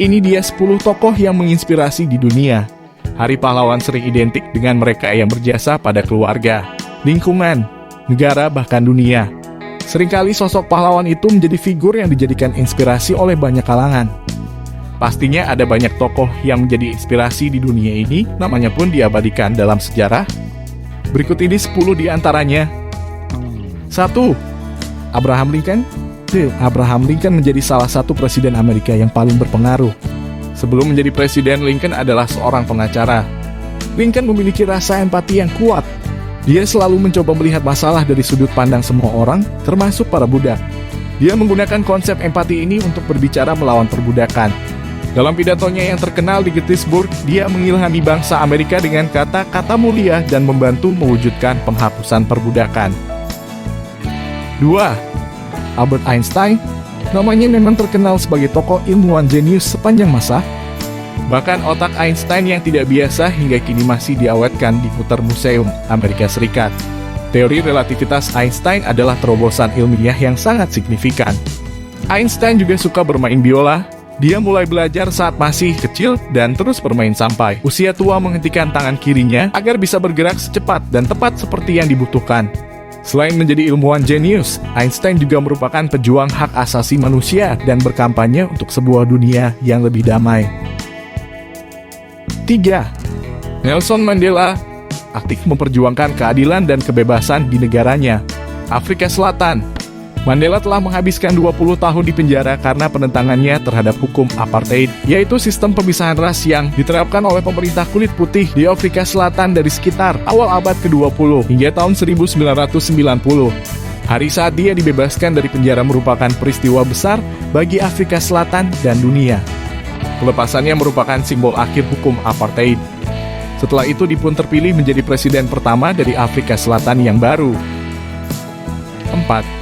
Ini dia 10 tokoh yang menginspirasi di dunia. Hari Pahlawan sering identik dengan mereka yang berjasa pada keluarga, lingkungan, negara, bahkan dunia. Seringkali sosok pahlawan itu menjadi figur yang dijadikan inspirasi oleh banyak kalangan. Pastinya ada banyak tokoh yang menjadi inspirasi di dunia ini, namanya pun diabadikan dalam sejarah. Berikut ini 10 di antaranya. 1. Abraham Lincoln. Abraham Lincoln menjadi salah satu presiden Amerika yang paling berpengaruh. Sebelum menjadi presiden, Lincoln adalah seorang pengacara. Lincoln memiliki rasa empati yang kuat. Dia selalu mencoba melihat masalah dari sudut pandang semua orang, termasuk para budak. Dia menggunakan konsep empati ini untuk berbicara melawan perbudakan. Dalam pidatonya yang terkenal di Gettysburg, dia mengilhami bangsa Amerika dengan kata-kata mulia dan membantu mewujudkan penghapusan perbudakan. 2. Albert Einstein. Namanya memang terkenal sebagai tokoh ilmuwan jenius sepanjang masa. Bahkan otak Einstein yang tidak biasa hingga kini masih diawetkan di Potter Museum, Amerika Serikat. Teori relativitas Einstein adalah terobosan ilmiah yang sangat signifikan. Einstein juga suka bermain biola. Dia mulai belajar saat masih kecil dan terus bermain sampai usia tua menghentikan tangan kirinya agar bisa bergerak secepat dan tepat seperti yang dibutuhkan. Selain menjadi ilmuwan jenius, Einstein juga merupakan pejuang hak asasi manusia dan berkampanye untuk sebuah dunia yang lebih damai. 3. Nelson Mandela aktif memperjuangkan keadilan dan kebebasan di negaranya, Afrika Selatan. Mandela telah menghabiskan 20 tahun di penjara karena penentangannya terhadap hukum apartheid, yaitu sistem pemisahan ras yang diterapkan oleh pemerintah kulit putih di Afrika Selatan dari sekitar awal abad ke-20 hingga tahun 1990. Hari saat dia dibebaskan dari penjara merupakan peristiwa besar bagi Afrika Selatan dan dunia. Pelepasannya merupakan simbol akhir hukum apartheid. Setelah itu dia pun terpilih menjadi presiden pertama dari Afrika Selatan yang baru. 4.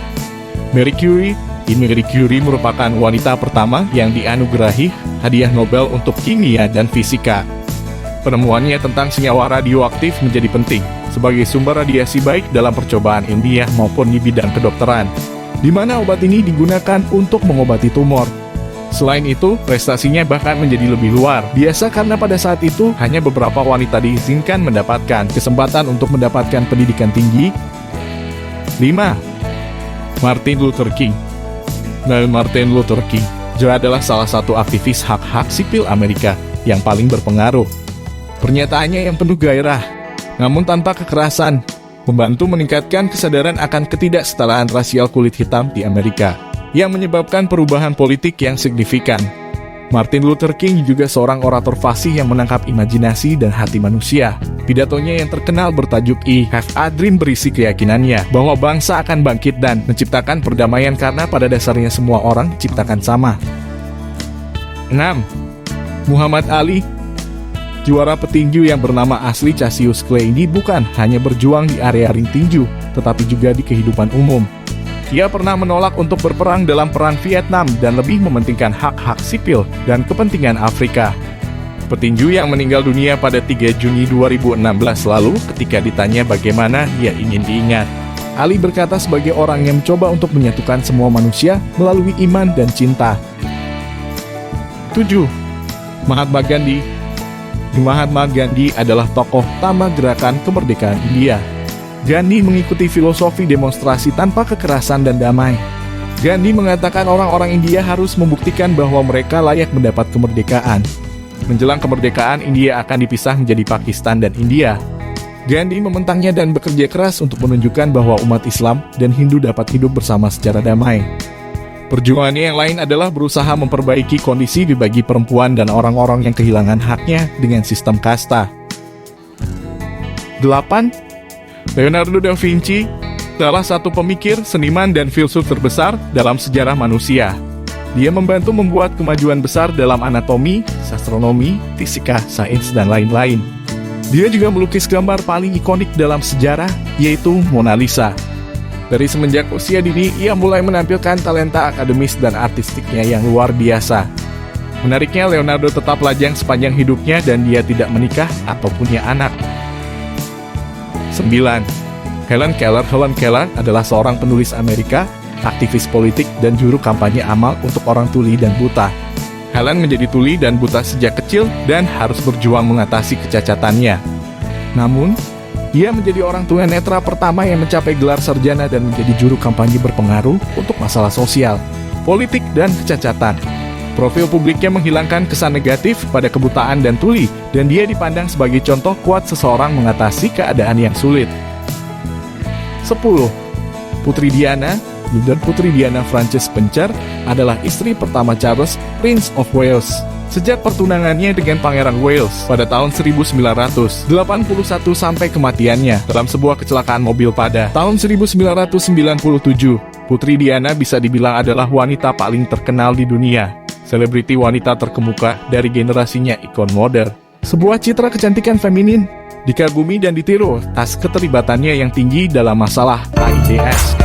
Marie Curie. Marie Curie merupakan wanita pertama yang dianugerahi hadiah Nobel untuk kimia dan fisika. Penemuannya tentang senyawa radioaktif menjadi penting sebagai sumber radiasi baik dalam percobaan ilmiah maupun di bidang kedokteran, di mana obat ini digunakan untuk mengobati tumor. Selain itu, prestasinya bahkan menjadi lebih luar biasa karena pada saat itu hanya beberapa wanita diizinkan mendapatkan kesempatan untuk mendapatkan pendidikan tinggi. 5. Martin Luther King. Martin Luther King juga adalah salah satu aktivis hak-hak sipil Amerika yang paling berpengaruh. Pernyataannya yang penuh gairah, namun tanpa kekerasan, membantu meningkatkan kesadaran akan ketidaksetaraan rasial kulit hitam di Amerika, yang menyebabkan perubahan politik yang signifikan. Martin Luther King juga seorang orator fasih yang menangkap imajinasi dan hati manusia. Pidatonya yang terkenal bertajuk I Have a Dream berisi keyakinannya bahwa bangsa akan bangkit dan menciptakan perdamaian karena pada dasarnya semua orang diciptakan sama. 6. Muhammad Ali. Juara petinju yang bernama asli Cassius Clay ini bukan hanya berjuang di area ring tinju, tetapi juga di kehidupan umum. Ia pernah menolak untuk berperang dalam Perang Vietnam dan lebih mementingkan hak-hak sipil dan kepentingan Afrika. Petinju yang meninggal dunia pada 3 Juni 2016 lalu ketika ditanya bagaimana dia ingin diingat. Ali berkata sebagai orang yang mencoba untuk menyatukan semua manusia melalui iman dan cinta. 7. Mahatma Gandhi. Mahatma Gandhi adalah tokoh utama gerakan kemerdekaan India. Gandhi mengikuti filosofi demonstrasi tanpa kekerasan dan damai. Gandhi mengatakan orang-orang India harus membuktikan bahwa mereka layak mendapat kemerdekaan. Menjelang kemerdekaan, India akan dipisah menjadi Pakistan dan India. Gandhi membentangnya dan bekerja keras untuk menunjukkan bahwa umat Islam dan Hindu dapat hidup bersama secara damai. Perjuangannya yang lain adalah berusaha memperbaiki kondisi bagi perempuan dan orang-orang yang kehilangan haknya dengan sistem kasta. 8. Leonardo da Vinci, salah satu pemikir, seniman, dan filsuf terbesar dalam sejarah manusia. Dia membantu membuat kemajuan besar dalam anatomi, astronomi, fisika, sains, dan lain-lain. Dia juga melukis gambar paling ikonik dalam sejarah, yaitu Mona Lisa. Dari semenjak usia dini, ia mulai menampilkan talenta akademis dan artistiknya yang luar biasa. Menariknya, Leonardo tetap lajang sepanjang hidupnya dan dia tidak menikah atau punya anak. 9. Helen Keller. Helen Keller adalah seorang penulis Amerika, aktivis politik, dan juru kampanye amal untuk orang tuli dan buta. Helen menjadi tuli dan buta sejak kecil dan harus berjuang mengatasi kecacatannya. Namun, ia menjadi orang tunanetra pertama yang mencapai gelar sarjana dan menjadi juru kampanye berpengaruh untuk masalah sosial, politik, dan kecacatan. Profil publiknya menghilangkan kesan negatif pada kebutaan dan tuli, dan dia dipandang sebagai contoh kuat seseorang mengatasi keadaan yang sulit. 10. Putri Diana dan Putri Diana Frances Spencer adalah istri pertama Charles, Prince of Wales. Sejak pertunangannya dengan Pangeran Wales pada tahun 1981 sampai kematiannya dalam sebuah kecelakaan mobil pada tahun 1997, Putri Diana bisa dibilang adalah wanita paling terkenal di dunia. Selebriti wanita terkemuka dari generasinya ikon model. Sebuah citra kecantikan feminin dikagumi dan ditiru atas keterlibatannya yang tinggi dalam masalah AIDS.